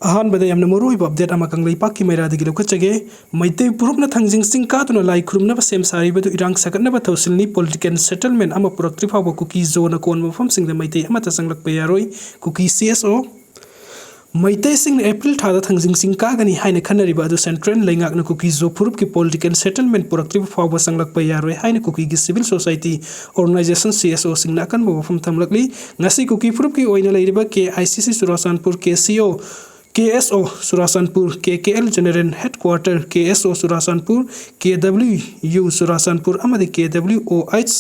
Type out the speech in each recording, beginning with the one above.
अहानबदा यामना मरुइब update अमा कंगलैपाकि मैरादगी लौकचगे मैतै पुरुपना थंजिंग सिंग कादुना लाई खुरुमना सेम सारिबदु इरांग सकटना थौसिलनी पॉलिटिकल सेटलमेंट अमा पुरक्त्रि फाव कुकी जोन कोन मफम सिंग मैतै अमा तसंगलक यारोई कुकी CSO मैतै सिंग एप्रिल थादा थंजिंग सिंग कागनी हाइने खनरिबा अदु सेंट्रल लैंगाकना कुकी जो पुरुप की पॉलिटिकल सेटलमेंट पुरक्त्रि फाव संगलक यारोई हाइने कुकी की सिविल सोसाइटी ऑर्गेनाइजेशन CSO सिंग नाकन मफम थमलकली ngasi कुकी पुरुप की ओइना लैरिबा KICC सुरासानपुर KCO KSO सुरासानपुर KKL जनरल हेडक्वार्टर KSO सुरासानपुर KWU सुरासानपुर अमदि KWOH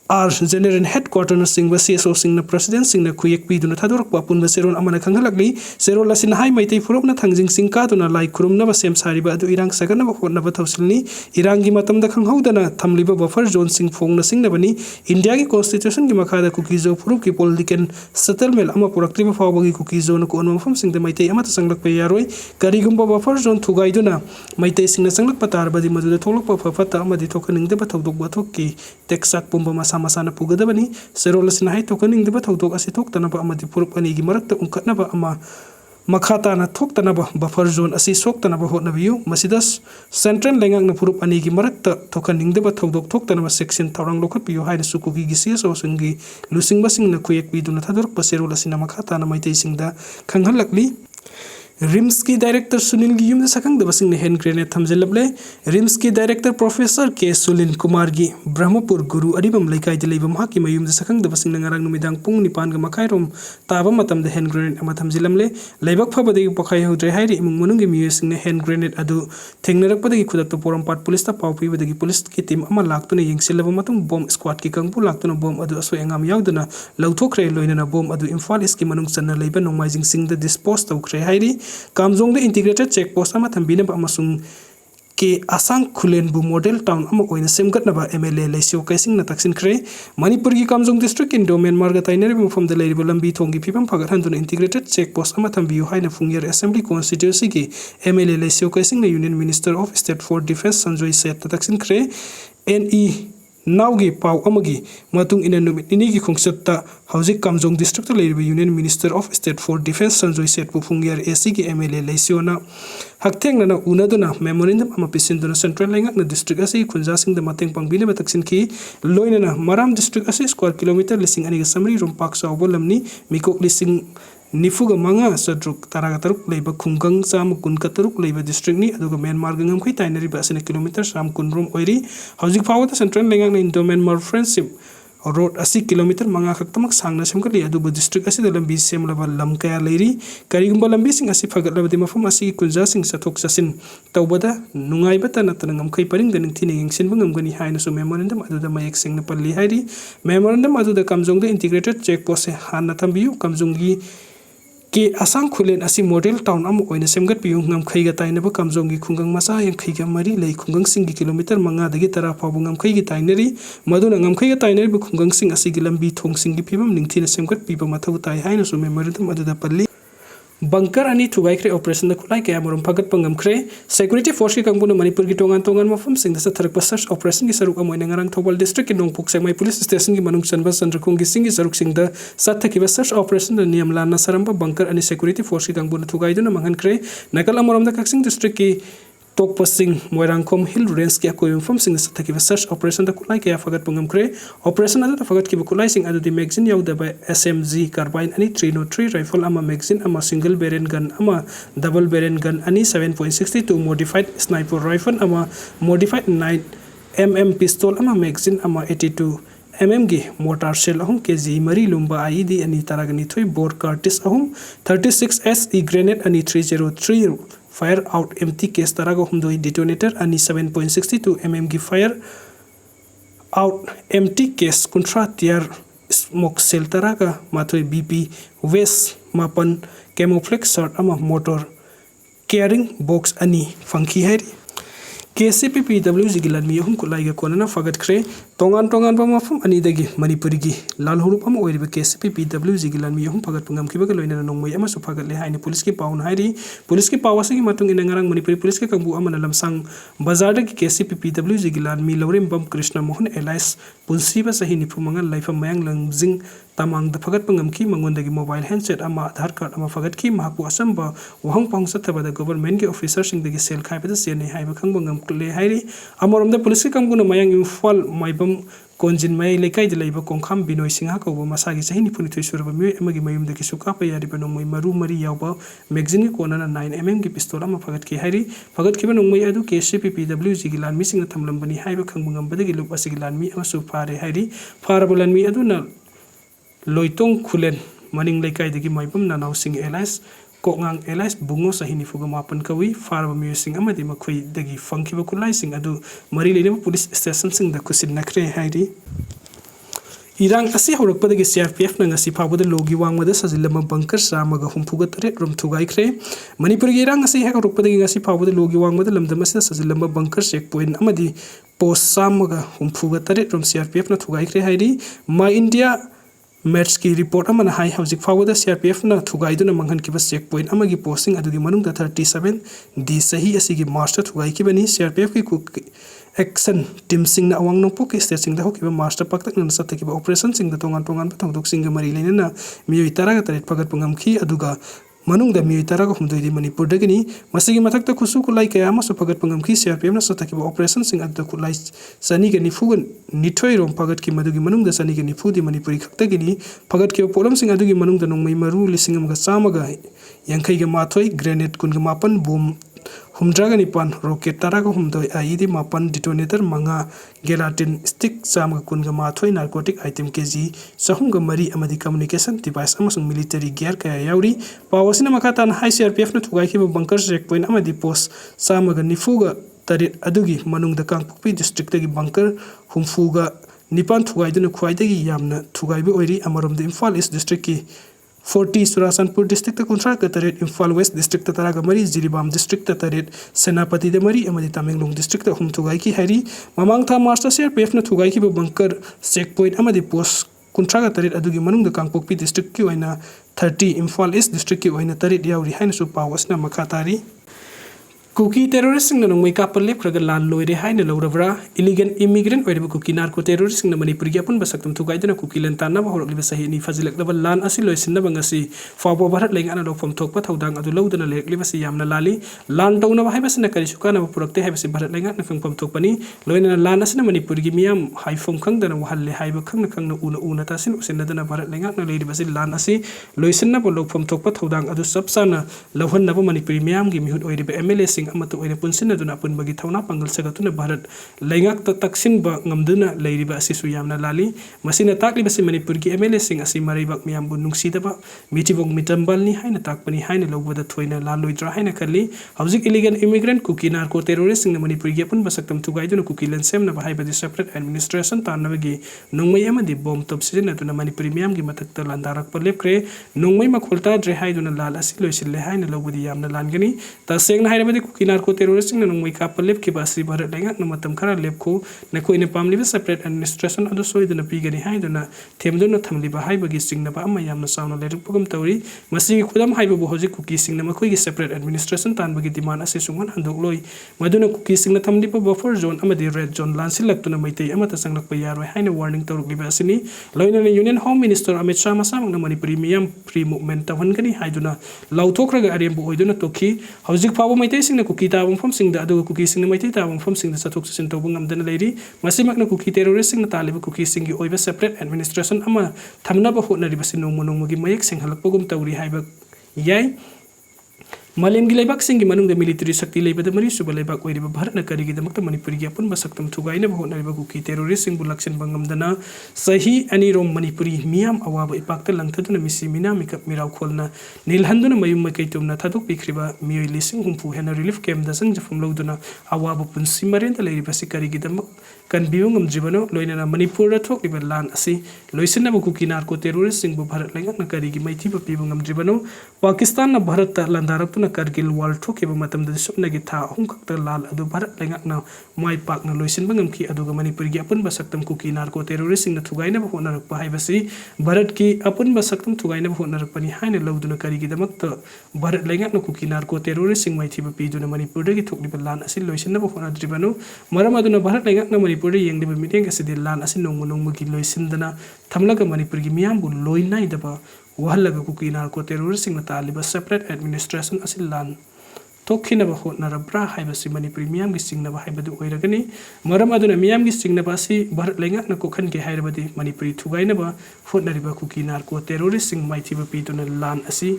जनरल हेडक्वार्टर सिंह CSO सिंह प्रेसिडेंट सिंह खुयेक पीदुना थादोरक पापुन सेरोन अमना खंगलकली सेरोल असिन हाई मैतै फुरोकना थंजिंग सिंह कादुना लाई खुरुमना सेम सारिबा अदु इरांग सगनबा होटनबा थौसिलनी इरांगी मतमदा खंगहौदना थमलिबा बफर जोन सिंह फोंगना सिंगनबनी इंडिया की कॉन्स्टिट्यूशन की मखादा कुकी जो फुरुप की पॉलिटिकल सेटलमेंट अमा पुरक्त्रिबा फावबगी कुकी जोन को अनमफम सिंह मैतै अमा संगलक यारोई करिगुंबा बफर जोन थुगाइदुना मैतै सिंह संगलक पतारबदी मदुदा थोलकपा फफता अमदि थोकनिंगदबा थौदोक बथोककी टेक्साक पुंबा मसाना पुगदबनी सेरोल असिन हाई थोकनिंगदबा थौदोक असि थोक्तनबा अमदि पुरुप अनिगी मरक्ता उंखतनबा अमा मखाताना थोक्तनबा बफर जोन असि सोक्तनबा होटनबियु मसिदस सेंट्रल लैंगाकना पुरुप अनिगी मरक्ता थोकनिंगदबा थौदोक थोक्तनबा सेक्शन थौरांग लोखतपियु हाइना सुकुकी CSO सिंगी लुसिंगबा सिंगना खुयेक पीदुना थादोरकपा सेरोल असिना मखाताना मैतै सिंगदा खंगहलकली रिम्स की डायरेक्टर सुनील की यूम सकंगदबा सिंह ने हैंड ग्रेनेड थमजिलबले रिम्स की डायरेक्टर प्रोफेसर के सुलिन कुमार की ब्रह्मपुर गुरु अरिबम लेकाई दिलेबम हाकी मयूम सकंगदबा सिंह ने ngarang numitang pung 9 ga makairom ताबा मतम द हैंड ग्रेनेड अमा थमजिलमले लेबक फबदगी पखाय होद्रे हाइरि इमुंग मनुंग की मियो सिंह ने हैंड ग्रेनेड अदु थेंगनरकपदगी खुदक तो पोरमपाट पुलिस ता पाव पीबदगी पुलिस की टीम अमा लाक्तुना यंगसिलबा मतुंग बॉम्ब स्क्वाड की कंगपु लाक्तुना बॉम्ब अदु असो एंगाम यावदुना लौथोखरे लोइना बॉम्ब अदु इम्फाल इसकी मनुंग चन्ना लेबा नोंमाइजिंग सिंह द डिस्पोज तौखरे हाइरि कामजोंग इंटीग्रेटेड चेक पोस्ट अमा थंबिनबा अमसुंग के आसांग खुलेनबु मॉडल टाउन अमा ओइना सेमगतनबा MLA लेसियो कैसिंग न तक्सिनख्रे मणिपुर की कामजोंग डिस्ट्रिक्ट इन डोमेन मार्ग ताइनरि मफम द लेरिबो लंबी थोंगी फिबम फगत हंदुना इंटीग्रेटेड चेक पोस्ट अमा थंबियु हाइना फुंगियर असेंबली कॉन्स्टिट्यूएंसी की MLA लेसियो कैसिंग न union minister of state for defence Sanjay Seth तक्सिनख्रे NE नाउगी पाव अमगी मतुंग इन नुमित निनी की खोंगसत्ता हौजिक कामजोंग डिस्ट्रिक्ट लेरिबो union minister of state for defence Sanjay Seth Phungyar AC की MLA लेसियोना हक्थेंगना उनदुना मेमोरेंडम अमा पिसिंदुना सेंट्रल लैंगाकना डिस्ट्रिक्ट असी खुंजासिंग द मतंग पंगबिने बतक्सिन की लोइना मराम डिस्ट्रिक्ट असी स्क्वायर किलोमीटर लिसिंग अनि समरी रोमपाक सावबो लमनी मिकोक लिसिंग निफुग मंगा सद्रुक तरागा तरुक लेबा खुंगंग साम कुनका तरुक लेबा डिस्ट्रिक्ट नि अदुगा म्यांमार गंगम खै ताइनरि बासने किलोमीटर साम कुनरोम ओइरी हौजिक फावता सेंट्रल लैंगाकना Indo Myanmar friendship road 80 kilometre मंगा खक्तमक सांगना सेमकली अदुबा डिस्ट्रिक्ट असी लंबी सेमलबा लम कया लेरी करिगुंबा लंबी सिंग असी फगतलबदि मफम असी कुंजा सिंग सथोक ससिन तौबदा नुंगाइबता नतन ngam खै परिंग दनिंग थिने यंगसिन बंगमगनि हाइना सो मेमोरेंडम अदुदा मयक सिंग न पल्ली हाइरी मेमोरेंडम अदुदा कामजोंग द इंटीग्रेटेड चेक पोस्ट हाना थंबियु कामजोंगी के आसांग खुलेन असी मॉडल टाउन अम ओइना सेमगत पियु ngam खैगा ताइनबा कामजोंगी खुंगंग मसा yang खैगा मरी लै खुंगंग सिंग किलोमीटर मंगा दगी तरा फाबु ngam खैगी ताइनरी मदुना ngam खैगा ताइनरी बु खुंगंग सिंग असी की लंबी थोंग सिंग फिबम निंगथिना सेमगत पिबा मथौ ताइ हाइना सो मेमोरेंडम अदुदा पल्ली बंकर अनि थुगाइख्रे ऑपरेशन द खुलाई कया मरम फगत पंगमख्रे सिक्योरिटी फोर्स की कंगबुन मणिपुर की टोंगान टोंगान मफम सिंग द सथरक सर्च ऑपरेशन की सरुक अमोइना ngarang थौबल डिस्ट्रिक्ट की नोंगपुक सेमai पुलिस स्टेशन की मनुंग चनबा चंद्रखोंग की सिंग की सरुक सिंग द सथकिबा सर्च ऑपरेशन द नियम लाना सरंबा बंकर अनि सिक्योरिटी फोर्स की कंगबुन थुगाइदुना मंगनख्रे नकल अमरम द कक्सिंग डिस्ट्रिक्ट की तोकपसिंग मोइरांगखोम हिल रेंज की अकोय मफम सिंग सथकिबा सर्च ऑपरेशन द खुलाई कया फगत पंगमख्रे ऑपरेशन अदु फगत की खुलाई सिंग अदु मैगजीन याउदबा SMG कार्बाइन अनि 303 राइफल अमा मैगजीन अमा सिंगल बैरल गन अमा डबल बैरल गन अनि 7.62 मॉडिफाइड स्नाइपर राइफल अमा मॉडिफाइड 9mm पिस्तौल अमा मैगजीन अमा 82 mm की मोटार शेल अहम केजी मरी लुम्बा आईडी अनि तरागनी थोई बोर कार्टिस अहम 36 SE ग्रेनेड अनि 303 फायर आउट एम्प्टी केस तरागा हमदोई डिटोनेटर अनि 7.62 mm की फायर आउट एम्प्टी केस कुंट्रा टियर स्मोक सेल तरागा माथोई BP वेस्ट मापन कैमोफ्लेक्स शर्ट अमा मोटर कैरिंग बॉक्स अनि फंकी हैरी KCPPWG की लनमी हम कुलाइगा कोनना फगत ख्रे Tongan mafum anidagi Manipuri gi lal hurup ama oiriba KCPPWG gi lanmi yahum pagat pungam kiba loina nongmai ama su pagat le haini police ki paun hairi police ki pawasi gi matung ina ngarang Manipuri police ki kambu ama lamsang bazar da gi KCPPWG gi lanmi lawrem bam Krishna Mohan Elias punsiba sahi nipu mangal laifa mayang langjing tamang da pagat pungam ki mangon dagi mobile handset ama Aadhaar card ama pagat ki mahapu asamba wahang pang sathaba da government gi officer sing dagi sel khai pada sene haiba khang bangam le hairi amarom da police ki kambu na mayang infal maibam konjin mai lekai de leiba kongkham binoi singha ko masagi sahi ni puni thoisurba mi amagi mayum de kisuka pa yari ba nongmai maru mari yawba magazine ko na 9mm ki pistol ama fagat ki hairi fagat ki ba nongmai adu KCPPWG gi lan mi singa thamlam bani haiba khangbungam badagi lup asigi lan mi ama su phare hairi pharabulan mi adu na loitong khulen maning lekai de gi maibam na naw sing Elias Kongang Elias bungo sa hinifuga mapan kawi farba musing amadi makhui dagi funkiba kulai sing adu mari lene police station sing da Kusinnakhre hairi irang asi horak padagi CRPF na ngasi phawada logi wangmada sajilama bunker samaga humpuga tare rum thugai khre Manipur gi irang asi horak padagi ngasi phawada logi wangmada lamdam asida sajilama bunker checkpoint amadi post samaga humpuga tare rum CRPF na thugai khre hairi My India Match की report अमन high हौजिक फावदा CRPF ना थुगाइदुना मंगन की बस check point अमगी posting अदुगी मनुंग दा 37 दी सही असिगी master थुगाइ की बनी CRPF की cook action team सिंग ना अवांग नोपो की स्टेट सिंग दा होकिबा मास्टर पक्तक न सते की ऑपरेशन सिंग दा तोंगान थौदोक सिंग मरी लेना मियोइ तरागा तरेट पगत पंगम खी अदुगा मनुंग दा मियोइ तरागा हुमदोइदी मणिपुर दगनी मसिगी मथक खुसु कुलाई कया मा पगत पंगम खी CRPF ना सते की ऑपरेशन सिंग अदु कुलाई सनी के निफुगन निथोइ रोम पगत की मदुगी मनुंग दा सनी के निफुदी मणिपुरी खक्तगिनी पगत के पोलम सिंग अदुगी मनुंग दा नोंगमई मरु लिसिंग अमगा चामगा यांखै गे माथोइ ग्रेनेड कुनगा मापन बम humdraga nipan rocket taraga humdoi aidi mapan detonator manga gelatin stick samga kunga mathoi narcotic item kg sahumga mari amadi communication device amasung military gear kaya yauri pawasina makatan high CRPF na thugai ki bunker checkpoint amadi post samaga nifuga tarit adugi manungda kangpukpi district tagi bunker humfuga nipan thugai duna khwaidagi yamna thugai bi oiri amaromda Imphal East district ki 40 Surasanpur district kuntra kataret Imphal West district taraga mari Jiribam district taret Senapati de mari amadi Tamenglong district hum thugai ki hari mamang tha master CRPF na thugai ki bunker checkpoint amadi post kuntra kataret adugi manung da Kangpokpi district ki oina 30 Imphal East district ki oina taret yauri haina su pawas na makhatari Kuki terrorist sing na nong may kapalip kraga lan loire hai na lauravra illegal immigrant oire ba kuki narco terrorist sing na Manipur gi apun basak tum thugai na kuki lan tan na ba horok liba sahi ni fazilak na lan asi loisin na bangasi fabo bharat lenga na lok phom thok pa thodang adu lodana lek liba si yamna lali lan tau na ba hai ba sina kari suka na ba purakte hai ba si bharat lenga na phom thok pani loina na lan asi na Manipur gi miam hai phom khang da na wahal le hai ba khang na una ta sin usin na da na bharat lenga na leiri ba si lan asi loisin na ba lok phom thok pa thodang adu sab sana lohon na ba Manipur miam gi mihut oire ba MLA sing amatu oire punsin aduna apun bagi thauna pangal sagatuna bharat laingak ta taksin ba ngamduna leiriba asi su yamna lali masina takli basi Manipur gi MLA sing asi maribak miyam bu nungsida ba mitibong mitambal ni haina takpani haina lobada thoina laloidra haina kali hauzik illegal immigrant kuki narco terrorist sing Manipur gi apun basaktam thugai duna kuki lan sem na ba haiba separate administration tan na bagi nongmai amadi bom top season aduna Manipur miyam gi matakta landarak palep kre nongmai makhulta dre haiduna lal asi loisil le haina lobudi yamna langani ta seng na haina badi kuki narco terrorist na nong may kapalip ki basi bharat lenga na matam khara lepko na koi ne pamli separate administration adu soi duna pigani hai duna themdu na thamli ba hai bagi sing na ba ama yamna sauna leruk pugam tauri masi khudam hai ba hoji kuki sing na makoi gi separate administration tan bagi demand ase sungan handok loi maduna kuki sing na thamli ba buffer zone amadi red zone lan silak tuna maitei ama ta sanglak pa yaroi hai na warning taruk liba asini loina na union home minister Amit Shah masamang na Manipur miyam free movement tawhan gani hai duna lauthokraga arembu oiduna toki hojik phabu maitei sing na kuki tabang phom sing da adu kuki sing na maitei tabang phom sing da sathok sin tawbang amdana leiri masimak na kuki terrorist sing na taliba kuki sing gi oiba separate administration ama thamna ba hotna riba sin nongmo gi mayek sing halakpogum tawri haiba yai Malim gi laibak sing gi manung da military shakti leiba da mari suba laibak oiriba bharat na kari gi damak ta Manipur gi apun basaktam thugai na bahot na riba kuki terrorist sing bulaksin bangam dana sahi ani rom Manipuri miyam awaba ipakta langthaduna misi mina mikap mirau kholna nilhanduna mayum mai kaitumna thaduk pikriba miyoi lising humpu hena relief camp da sang jafum loduna awaba punsi maren da leiriba sikari gi damak kan biung jibano loina na Manipur ra thok riba lan asi loisin na kuki narco terrorist sing bu bharat lenga na kari gi maithi ba pibung jibano Pakistan na bharat ta landarak tu ꯃꯥꯡꯖꯧꯅ Kargil war ꯊꯣꯛꯈꯤꯕ ꯃꯇꯝꯗꯗꯤ ꯁꯨꯞꯅꯒꯤ ꯊꯥ 3 ꯈꯛꯇ ꯂꯥꯟ ꯑꯗꯨ ꯚꯥꯔꯠ ꯂꯩꯉꯥꯛꯅ ꯃꯥꯏ ꯄꯥꯛꯅ ꯂꯣꯏꯁꯤꯟꯕ ꯉꯝꯈꯤ ꯑꯗꯨꯒ ꯃꯅꯤꯄꯨꯔꯒꯤ ꯑꯄꯨꯟꯕ ꯁꯛꯇꯝ ꯀꯨꯀꯤ ꯅꯥꯔꯀꯣ ꯇꯦꯔꯣꯔꯤꯁꯁꯤꯡꯅ ꯊꯨꯒꯥꯏꯅꯕ ꯍꯣꯠꯅꯔꯛꯄ ꯍꯥꯏꯕꯁꯤ ꯚꯥꯔꯠꯀꯤ ꯑꯄꯨꯟꯕ ꯁꯛꯇꯝ ꯊꯨꯒꯥꯏꯅꯕ ꯍꯣꯠꯅꯔꯛꯄꯅꯤ ꯍꯥꯏꯅ ꯂꯧꯗꯨꯅ ꯀꯔꯤꯒꯤꯗꯃꯛꯇ ꯚꯥꯔꯠ ꯂꯩꯉꯥꯛꯅ ꯀꯨꯀꯤ ꯅꯥꯔꯀꯣ ꯇꯦꯔꯣꯔꯤꯁꯁꯤꯡ ꯃꯥꯏꯊꯤꯕ ꯄꯤꯗꯨꯅ ꯃꯅꯤꯄꯨꯔꯗꯒꯤ ꯊꯣꯛꯂꯤꯕ ꯂꯥꯟ ꯑꯁꯤ ꯂꯣꯏꯁꯤꯟꯅꯕ ꯍꯣꯠꯅꯗ꯭ꯔꯤꯕꯅꯣ ꯃꯔꯝ ꯑꯗꯨꯅ ꯚꯥꯔꯠ ꯂꯩꯉꯥꯛꯅ ꯃꯅꯤꯄꯨꯔꯗ ꯌꯦꯡꯂꯤꯕ ꯃꯤꯠꯌꯦꯡ ꯑꯁꯤꯗꯤ ꯂꯥꯟ ꯑꯁꯤ ꯅꯣꯡꯃ ꯅꯣꯡꯃꯒꯤ ꯂꯣꯏꯁꯤꯟꯗꯅ ꯊꯝꯂꯒ ꯃꯅꯤꯄꯨꯔꯒꯤ ꯃꯤꯌꯥꯝꯕꯨ ꯂꯣꯏꯅꯥꯏꯗꯕ ꯋꯥꯍꯜꯂꯒ ꯀꯨꯀꯤ ꯅꯥꯔꯀꯣ ꯇꯦꯔꯣꯔꯤꯁꯁꯤꯡꯅ ꯇꯥꯜꯂꯤꯕ ꯁꯦꯄꯔꯦꯠ ꯑꯦꯗꯃꯤꯅꯤꯁꯇ꯭ꯔꯦꯁꯟ ꯑꯁꯤ ꯂꯥꯟ ꯊꯣꯛꯈꯤꯅꯕ ꯍꯣꯠꯅꯔꯕ꯭ꯔꯥ ꯍꯥꯏꯕꯁꯤ ꯃꯅꯤꯄꯨꯔꯤ ꯃꯤꯌꯥꯝꯒꯤ ꯆꯤꯡꯅꯕ ꯍꯥꯏꯕꯗꯨ ꯑꯣꯏꯔꯒꯅꯤ ꯃꯔꯝ ꯑꯗꯨꯅ ꯃꯤꯌꯥꯝꯒꯤ ꯆꯤꯡꯅꯕ ꯑꯁꯤ ꯚꯥꯔꯠ ꯂꯩꯉꯥꯛꯅ ꯀꯣꯛꯍꯟꯒꯦ ꯍꯥꯏꯔꯕꯗꯤ ꯃꯅꯤꯄꯨꯔꯤ ꯊꯨꯒꯥꯏꯅꯕ ꯍꯣꯠꯅꯔꯤꯕ ꯀꯨꯀꯤ ꯅꯥꯔꯀꯣ ꯇꯦꯔꯣꯔꯤꯁꯁꯤꯡ ꯃꯥꯏꯊꯤꯕ ꯄꯤꯗꯨꯅ ꯂꯥꯟ ꯑꯁꯤ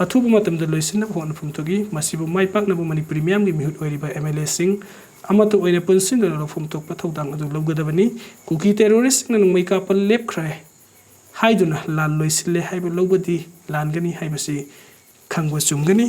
ꯑꯊꯨꯕ ꯃꯇꯝꯗ ꯂꯣꯏꯁꯤꯟꯅꯕ ꯍꯣꯠꯅꯐꯝ ꯊꯣꯛꯏ ꯃꯁꯤꯕꯨ ꯃꯥꯏ ꯄꯥꯛꯅꯕ ꯃꯅꯤꯄꯨꯔꯤ ꯃꯤꯌꯥꯝꯒꯤ ꯃꯤꯍꯨꯠ ꯑꯣꯏꯔꯤꯕ MLAꯁꯤꯡ ꯑꯃꯠꯇ ꯑꯣꯏꯅ ꯄꯨꯟꯁꯤꯟꯗꯨꯅ ꯂꯧꯐꯝ ꯊꯣꯛꯄ ꯊꯧꯗꯥꯡ ꯑꯗꯨ ꯂꯧꯒꯗꯕꯅꯤ ꯀꯨꯀꯤ ꯇꯦꯔꯣꯔꯤꯁꯁꯤꯡꯅ ꯅꯣꯡꯃꯩ ꯀꯥꯞꯄ ꯂꯦꯞꯈ꯭ꯔꯦ ꯍꯥꯏꯗꯨꯅ ꯂꯥꯟ ꯂꯣꯏꯁꯤꯜꯂꯦ ꯍꯥꯏꯕ ꯂꯧꯕꯗꯤ ꯂꯥꯟꯒꯅꯤ ꯍꯥꯏꯕꯁꯤ ꯈꯪꯕ ꯆꯨꯝꯒꯅꯤ